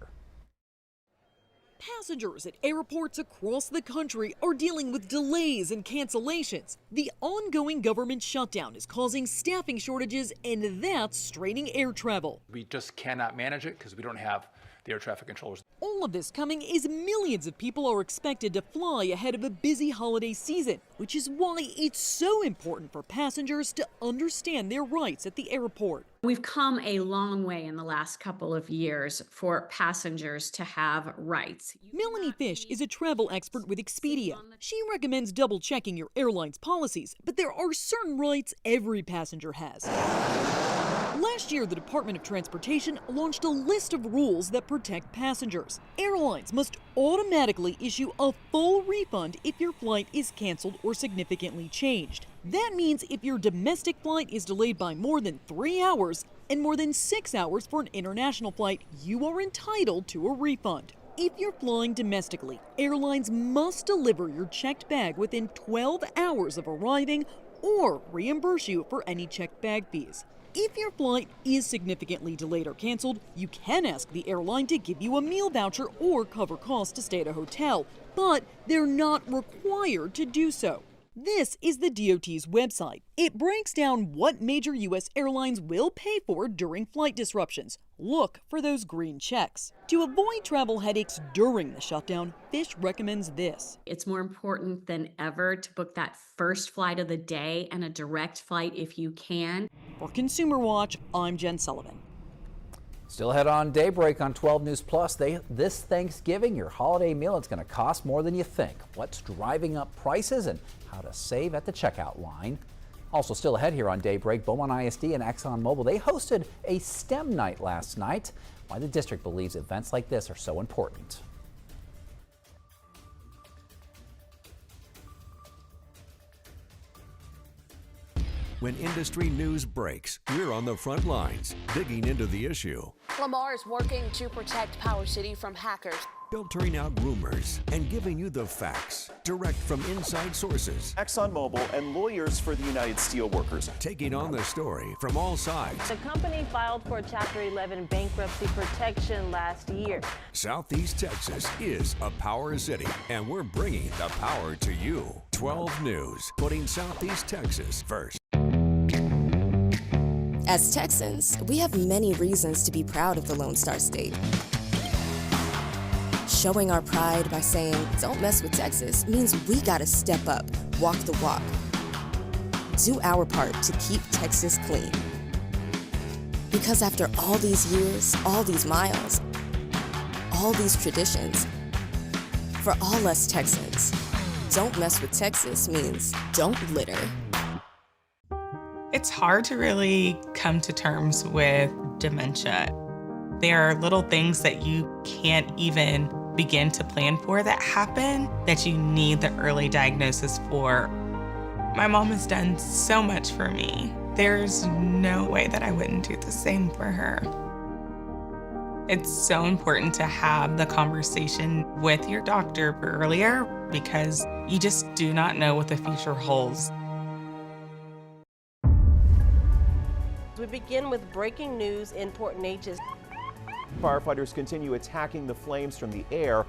Passengers at airports across the country are dealing with delays and cancellations. The ongoing government shutdown is causing staffing shortages, and that's straining air travel. We just cannot manage it because we don't have the air traffic controllers. All of this coming as millions of people are expected to fly ahead of a busy holiday season, which is why it's so important for passengers to understand their rights at the airport. We've come a long way in the last couple of years for passengers to have rights. Melanie Fish is a travel expert with Expedia. She recommends double-checking your airline's policies, but there are certain rights every passenger has. Last year, the Department of Transportation launched a list of rules that protect passengers. Airlines must automatically issue a full refund if your flight is canceled or significantly changed. That means if your domestic flight is delayed by more than 3 hours and more than 6 hours for an international flight, you are entitled to a refund. If you're flying domestically, airlines must deliver your checked bag within 12 hours of arriving or reimburse you for any checked bag fees. If your flight is significantly delayed or canceled, you can ask the airline to give you a meal voucher or cover costs to stay at a hotel, but they're not required to do so. This is the DOT's website. It breaks down what major U.S. airlines will pay for during flight disruptions. Look for those green checks. To avoid travel headaches during the shutdown, Fish recommends this. It's more important than ever to book that first flight of the day and a direct flight if you can. For Consumer Watch, I'm Jen Sullivan. Still ahead on Daybreak on 12 News Plus. This Thanksgiving, your holiday meal is going to cost more than you think. What's driving up prices and how to save at the checkout line. Also still ahead here on Daybreak, Beaumont ISD and ExxonMobil, they hosted a STEM night last night. Why the district believes events like this are so important. When industry news breaks, we're on the front lines, digging into the issue. Lamar is working to protect Power City from hackers, Filtering out rumors and giving you the facts, direct from inside sources. ExxonMobil and lawyers for the United Steelworkers. Taking on the story from all sides. The company filed for Chapter 11 bankruptcy protection last year. Southeast Texas is a power city, and we're bringing the power to you. 12 News, putting Southeast Texas first. As Texans, we have many reasons to be proud of the Lone Star State. Showing our pride by saying, "Don't mess with Texas," means we gotta step up, walk the walk. Do our part to keep Texas clean. Because after all these years, all these miles, all these traditions, for all us Texans, don't mess with Texas means don't litter. It's hard to really come to terms with dementia. There are little things that you can't even begin to plan for that happen that you need the early diagnosis for. My mom has done so much for me. There's no way that I wouldn't do the same for her. It's so important to have the conversation with your doctor earlier because you just do not know what the future holds. We begin with breaking news in Port Neches. Firefighters continue attacking the flames from the air.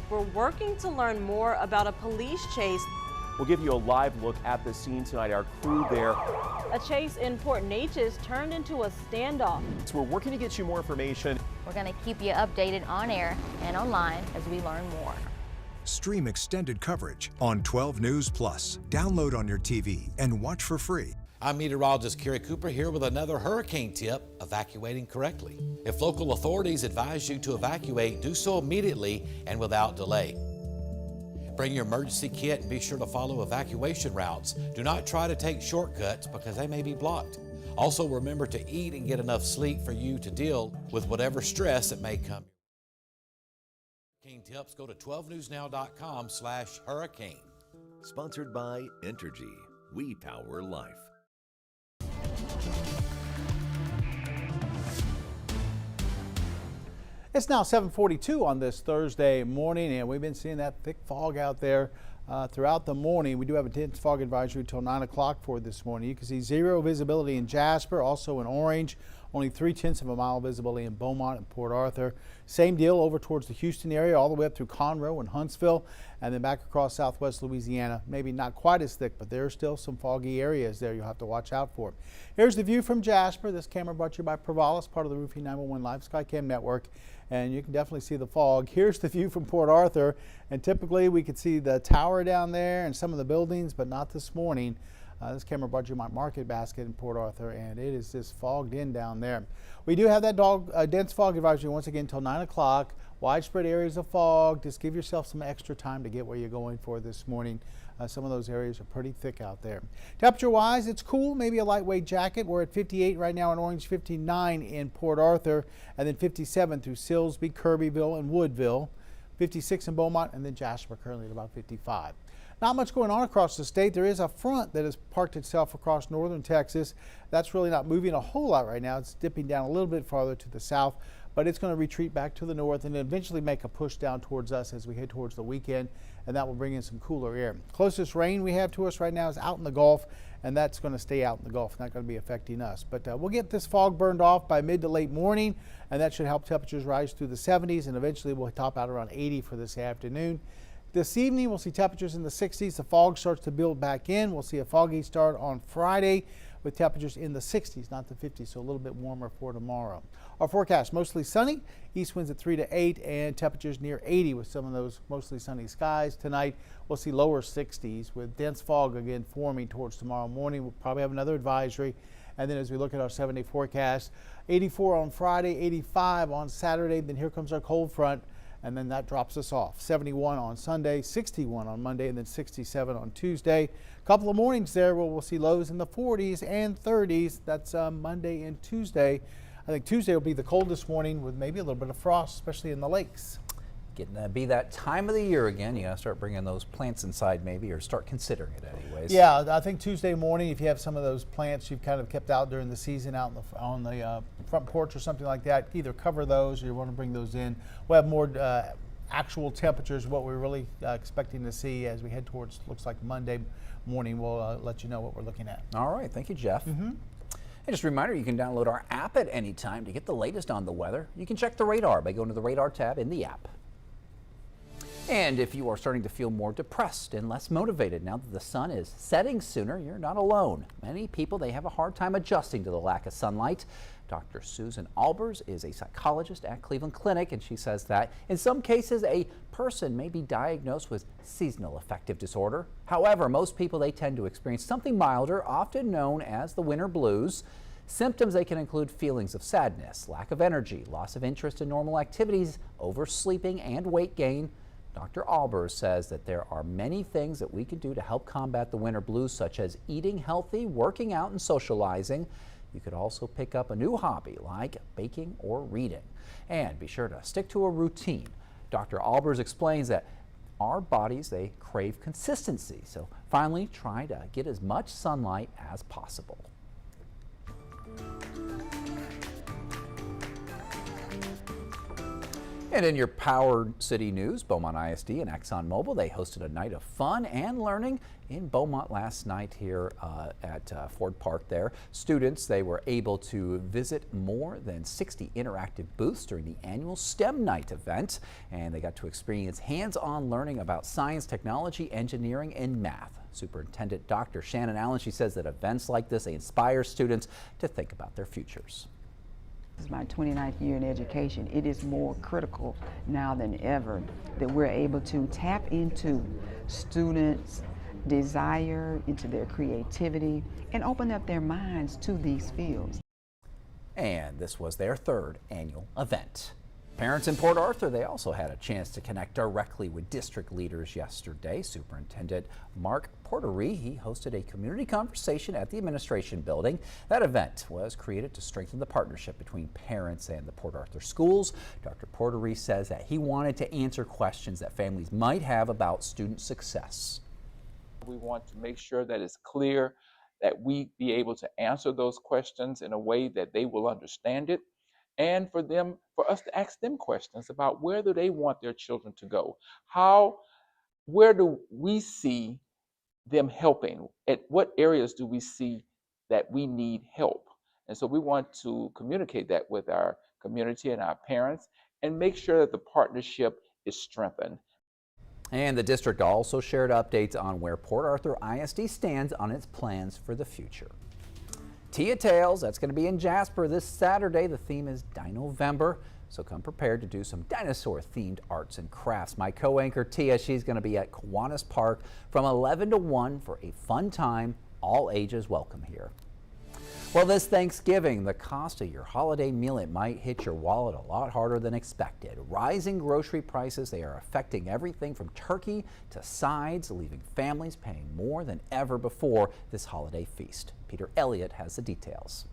We're working to learn more about a police chase. We'll give you a live look at the scene tonight. Our crew there. A chase in Port Neches turned into a standoff. So we're working to get you more information. We're going to keep you updated on air and online as we learn more. Stream extended coverage on 12 News Plus. Download on your TV and watch for free. I'm meteorologist Kerry Cooper here with another hurricane tip, evacuating correctly. If local authorities advise you to evacuate, do so immediately and without delay. Bring your emergency kit and be sure to follow evacuation routes. Do not try to take shortcuts because they may be blocked. Also remember to eat and get enough sleep for you to deal with whatever stress that may come. Hurricane tips, go to 12newsnow.com/hurricane. Sponsored by Entergy. We power life. It's now 7:42 on this Thursday morning, and we've been seeing that thick fog out there throughout the morning. We do have a dense fog advisory until 9 o'clock for this morning. You can see zero visibility in Jasper, also in Orange, only 0.3 of a mile visibility in Beaumont and Port Arthur. Same deal over towards the Houston area, all the way up through Conroe and Huntsville, and then back across southwest Louisiana. Maybe not quite as thick, but there are still some foggy areas there you'll have to watch out for. Here's the view from Jasper. This camera brought to you by Provalis, part of the Roofing 911 Live Skycam network, and you can definitely see the fog. Here's the view from Port Arthur, and typically we could see the tower down there and some of the buildings, but not this morning. This camera brought you my Market Basket in Port Arthur, and it is just fogged in down there. We do have that dense fog advisory once again until 9 o'clock. Widespread areas of fog. Just give yourself some extra time to get where you're going for this morning. Some of those areas are pretty thick out there. Temperature-wise, it's cool, maybe a lightweight jacket. We're at 58 right now in Orange, 59 in Port Arthur, and then 57 through Silsbee, Kirbyville, and Woodville. 56 in Beaumont, and then Jasper currently at about 55. Not much going on across the state. There is a front that has parked itself across northern Texas. That's really not moving a whole lot right now. It's dipping down a little bit farther to the south, but it's going to retreat back to the north and eventually make a push down towards us as we head towards the weekend, and that will bring in some cooler air. Closest rain we have to us right now is out in the Gulf, and that's going to stay out in the Gulf, not going to be affecting us. But we'll get this fog burned off by mid to late morning, and that should help temperatures rise through the 70s, and eventually we'll top out around 80 for this afternoon. This evening, we'll see temperatures in the 60s. The fog starts to build back in. We'll see a foggy start on Friday with temperatures in the 60s, not the 50s, so a little bit warmer for tomorrow. Our forecast, mostly sunny, east winds at 3 to 8, and temperatures near 80 with some of those mostly sunny skies. Tonight, we'll see lower 60s with dense fog again forming towards tomorrow morning. We'll probably have another advisory. And then as we look at our 7-day forecast, 84 on Friday, 85 on Saturday. Then here comes our cold front, and then that drops us off. 71 on Sunday, 61 on Monday, and then 67 on Tuesday. A couple of mornings there where we'll see lows in the 40s and 30s. That's Monday and Tuesday. I think Tuesday will be the coldest morning with maybe a little bit of frost, especially in the lakes. Getting to be that time of the year again. You got to start bringing those plants inside maybe, or start considering it anyways. Yeah, I think Tuesday morning, if you have some of those plants you've kind of kept out during the season out on the front porch or something like that, either cover those or you want to bring those in. We'll have more actual temperatures, what we're really expecting to see as we head towards, looks like Monday morning. We'll let you know what we're looking at. All right, thank you, Jeff. And just a reminder, you can download our app at any time to get the latest on the weather. You can check the radar by going to the radar tab in the app. And if you are starting to feel more depressed and less motivated now that the sun is setting sooner, you're not alone. Many people, they have a hard time adjusting to the lack of sunlight. Dr. Susan Albers is a psychologist at Cleveland Clinic, and she says that in some cases a person may be diagnosed with seasonal affective disorder. However, most people, they tend to experience something milder, often known as the winter blues. Symptoms, they can include feelings of sadness, lack of energy, loss of interest in normal activities, oversleeping, and weight gain. Dr. Albers says that there are many things that we can do to help combat the winter blues, such as eating healthy, working out, and socializing. You could also pick up a new hobby like baking or reading. And be sure to stick to a routine. Dr. Albers explains that our bodies, they crave consistency. So finally, try to get as much sunlight as possible. And in your Power City news, Beaumont ISD and ExxonMobil, they hosted a night of fun and learning in Beaumont last night here at Ford Park there. Students, they were able to visit more than 60 interactive booths during the annual STEM Night event, and they got to experience hands-on learning about science, technology, engineering, and math. Superintendent Dr. Shannon Allen, she says that events like this, they inspire students to think about their futures. This is my 29th year in education. It is more critical now than ever that we're able to tap into students' desire, into their creativity, and open up their minds to these fields. And this was their third annual event. Parents in Port Arthur, they also had a chance to connect directly with district leaders yesterday. Superintendent Mark Portery, he hosted a community conversation at the administration building. That event was created to strengthen the partnership between parents and the Port Arthur schools. Dr. Portery says that he wanted to answer questions that families might have about student success. We want to make sure that it's clear that we be able to answer those questions in a way that they will understand it, and for us to ask them questions about where do they want their children to go? Where do we see them helping? At what areas do we see that we need help? And so we want to communicate that with our community and our parents and make sure that the partnership is strengthened. And the district also shared updates on where Port Arthur ISD stands on its plans for the future. Tia Tales, that's going to be in Jasper this Saturday. The theme is Dino-Vember, so come prepared to do some dinosaur-themed arts and crafts. My co-anchor Tia, she's going to be at Kiwanis Park from 11 to 1 for a fun time. All ages welcome here. Well, this Thanksgiving, the cost of your holiday meal, it might hit your wallet a lot harder than expected. Rising grocery prices, they are affecting everything from turkey to sides, leaving families paying more than ever before this holiday feast. Peter Elliott has the details.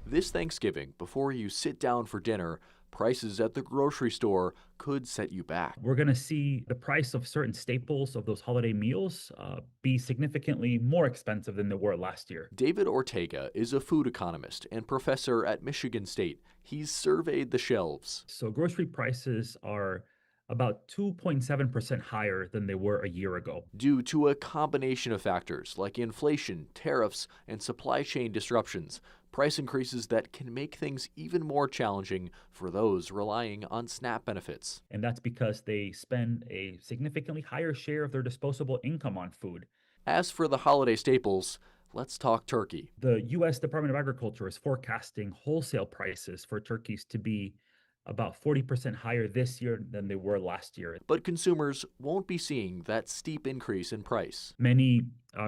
This Thanksgiving, before you sit down for dinner, prices at the grocery store could set you back. We're going to see the price of certain staples of those holiday meals be significantly more expensive than they were last year. David Ortega is a food economist and professor at Michigan State. He's surveyed the shelves. So grocery prices are about 2.7% higher than they were a year ago. Due to a combination of factors like inflation, tariffs, and supply chain disruptions, price increases that can make things even more challenging for those relying on SNAP benefits. And that's because they spend a significantly higher share of their disposable income on food. As for the holiday staples, let's talk turkey. The U.S. Department of Agriculture is forecasting wholesale prices for turkeys to be about 40% higher this year than they were last year. But consumers won't be seeing that steep increase in price. Many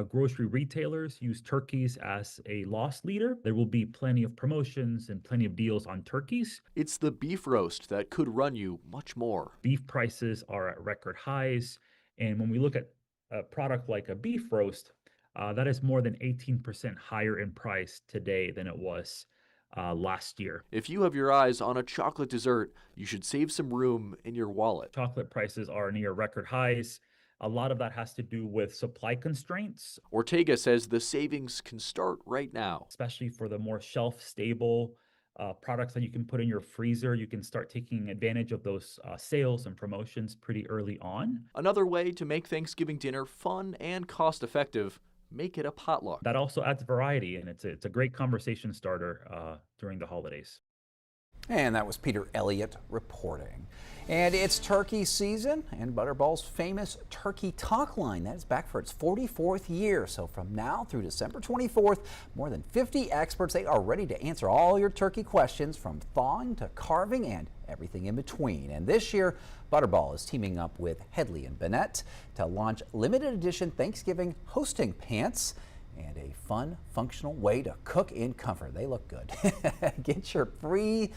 grocery retailers use turkeys as a loss leader. There will be plenty of promotions and plenty of deals on turkeys. It's the beef roast that could run you much more. Beef prices are at record highs. And when we look at a product like a beef roast, that is more than 18% higher in price today than it was last year. If you have your eyes on a chocolate dessert, you should save some room in your wallet. Chocolate prices are near record highs. A lot of that has to do with supply constraints. Ortega says the savings can start right now. Especially for the more shelf-stable products that you can put in your freezer. You can start taking advantage of those sales and promotions pretty early on. Another way to make Thanksgiving dinner fun and cost-effective: make it a potluck. That also adds variety, and it's a great conversation starter during the holidays. And that was Peter Elliott reporting. And it's turkey season, and Butterball's famous Turkey Talk Line, that is back for its 44th year. So from now through December 24th, more than 50 experts, they are ready to answer all your turkey questions, from thawing to carving and everything in between. And this year, Butterball is teaming up with Headley and Bennett to launch limited edition Thanksgiving hosting pants, and a fun, functional way to cook in comfort. They look good. Get your free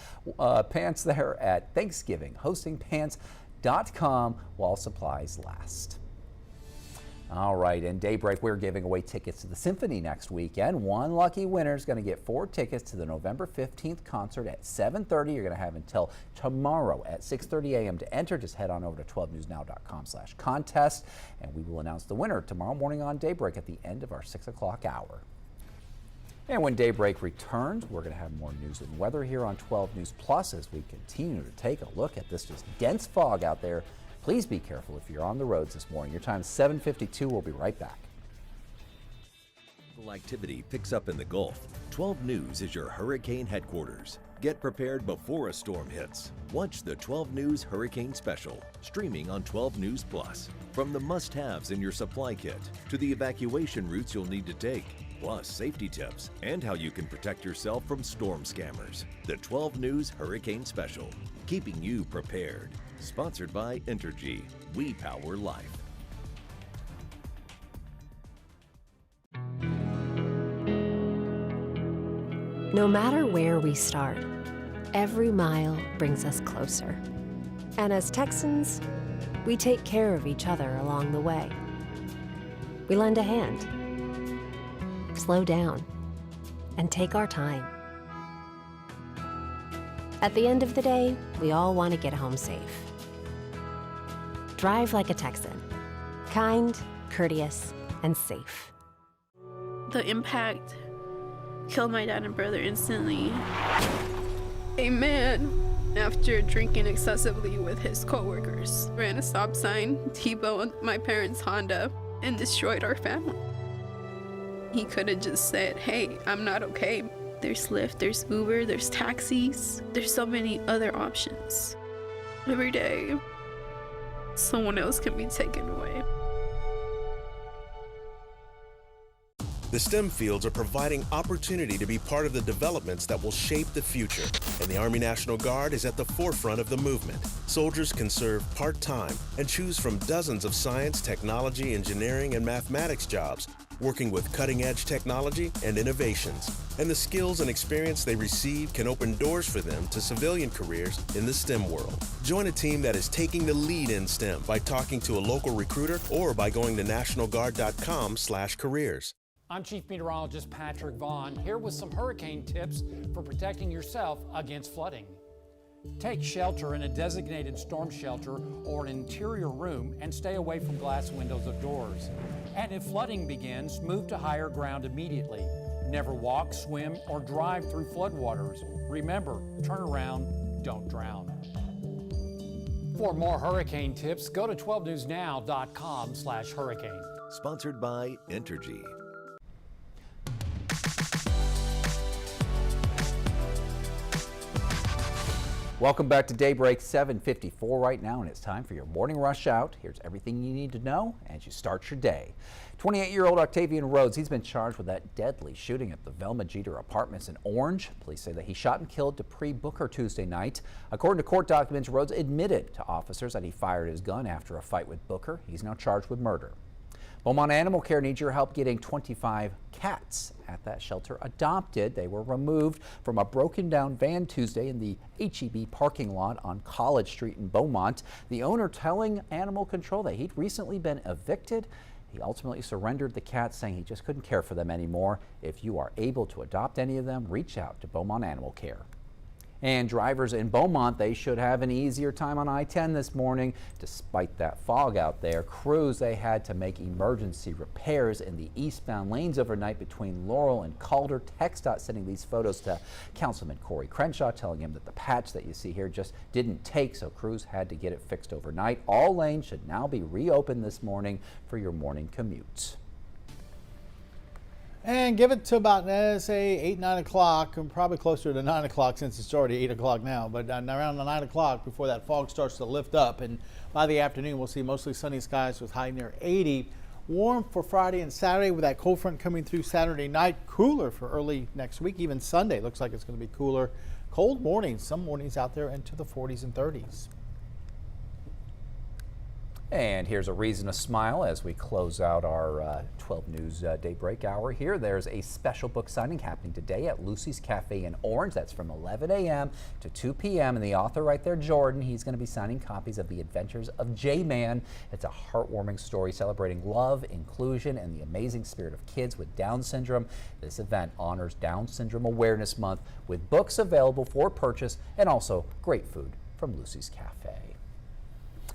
pants there at ThanksgivingHostingPants.com while supplies last. All right, in Daybreak, we're giving away tickets to the symphony next weekend. One lucky winner is going to get 4 tickets to the November 15th concert at 7:30. You're going to have until tomorrow at 6:30 a.m. to enter. Just head on over to 12newsnow.com/contest, and we will announce the winner tomorrow morning on Daybreak at the end of our 6 o'clock hour. And when Daybreak returns, we're going to have more news and weather here on 12 News Plus as we continue to take a look at this just dense fog out there. Please be careful if you're on the roads this morning. Your time is 7:52. We'll be right back. Activity picks up in the Gulf. 12 News is your hurricane headquarters. Get prepared before a storm hits. Watch the 12 News Hurricane Special, streaming on 12 News Plus. From the must-haves in your supply kit to the evacuation routes you'll need to take, plus safety tips and how you can protect yourself from storm scammers. The 12 News Hurricane Special, keeping you prepared. Sponsored by Entergy. We power life. No matter where we start, every mile brings us closer. And as Texans, we take care of each other along the way. We lend a hand, slow down, and take our time. At the end of the day, we all want to get home safe. Drive like a Texan. Kind, courteous, and safe. The impact killed my dad and brother instantly. A man, after drinking excessively with his coworkers, ran a stop sign, T-boned my parents' Honda, and destroyed our family. He could have just said, hey, I'm not okay. There's Lyft, there's Uber, there's taxis. There's so many other options. Every day, someone else can be taken away. The STEM fields are providing opportunity to be part of the developments that will shape the future, and the Army National Guard is at the forefront of the movement. Soldiers can serve part-time and choose from dozens of science, technology, engineering, and mathematics jobs, working with cutting-edge technology and innovations. And the skills and experience they receive can open doors for them to civilian careers in the STEM world. Join a team that is taking the lead in STEM by talking to a local recruiter or by going to nationalguard.com/careers. I'm Chief Meteorologist Patrick Vaughn, here with some hurricane tips for protecting yourself against flooding. Take shelter in a designated storm shelter or an interior room and stay away from glass windows of doors. And if flooding begins, move to higher ground immediately. Never walk, swim, or drive through floodwaters. Remember, turn around, don't drown. For more hurricane tips, go to 12newsnow.com/hurricane. Sponsored by Entergy. Welcome back to Daybreak, 7:54 right now, and it's time for your morning rush out. Here's everything you need to know as you start your day. 28-year-old Octavian Rhodes, he's been charged with that deadly shooting at the Velma Jeter Apartments in Orange. Police say that he shot and killed Dupree Booker Tuesday night. According to court documents, Rhodes admitted to officers that he fired his gun after a fight with Booker. He's now charged with murder. Beaumont Animal Care needs your help getting 25 cats at that shelter adopted. They were removed from a broken down van Tuesday in the HEB parking lot on College Street in Beaumont. The owner telling Animal Control that he'd recently been evicted. He ultimately surrendered the cats, saying he just couldn't care for them anymore. If you are able to adopt any of them, reach out to Beaumont Animal Care. And drivers in Beaumont, they should have an easier time on I-10 this morning. Despite that fog out there, crews, they had to make emergency repairs in the eastbound lanes overnight between Laurel and Calder. TxDOT sending these photos to Councilman Corey Crenshaw, telling him that the patch that you see here just didn't take, so crews had to get it fixed overnight. All lanes should now be reopened this morning for your morning commutes. And give it to about, say, 8, 9 o'clock, and probably closer to 9 o'clock since it's already 8 o'clock now, but around 9 o'clock before that fog starts to lift up. And by the afternoon, we'll see mostly sunny skies with high near 80. Warm for Friday and Saturday with that cold front coming through Saturday night. Cooler for early next week. Even Sunday looks like it's going to be cooler. Cold mornings, some mornings out there into the 40s and 30s. And here's a reason to smile as we close out our 12 News Daybreak hour here. There's a special book signing happening today at Lucy's Cafe in Orange. That's from 11 a.m. to 2 p.m. And the author right there, Jordan, he's going to be signing copies of The Adventures of J-Man. It's a heartwarming story celebrating love, inclusion, and the amazing spirit of kids with Down syndrome. This event honors Down Syndrome Awareness Month with books available for purchase and also great food from Lucy's Cafe.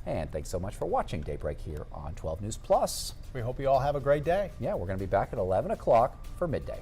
And thanks so much for watching Daybreak here on 12 News Plus. We hope you all have a great day. Yeah, we're going to be back at 11 o'clock for midday.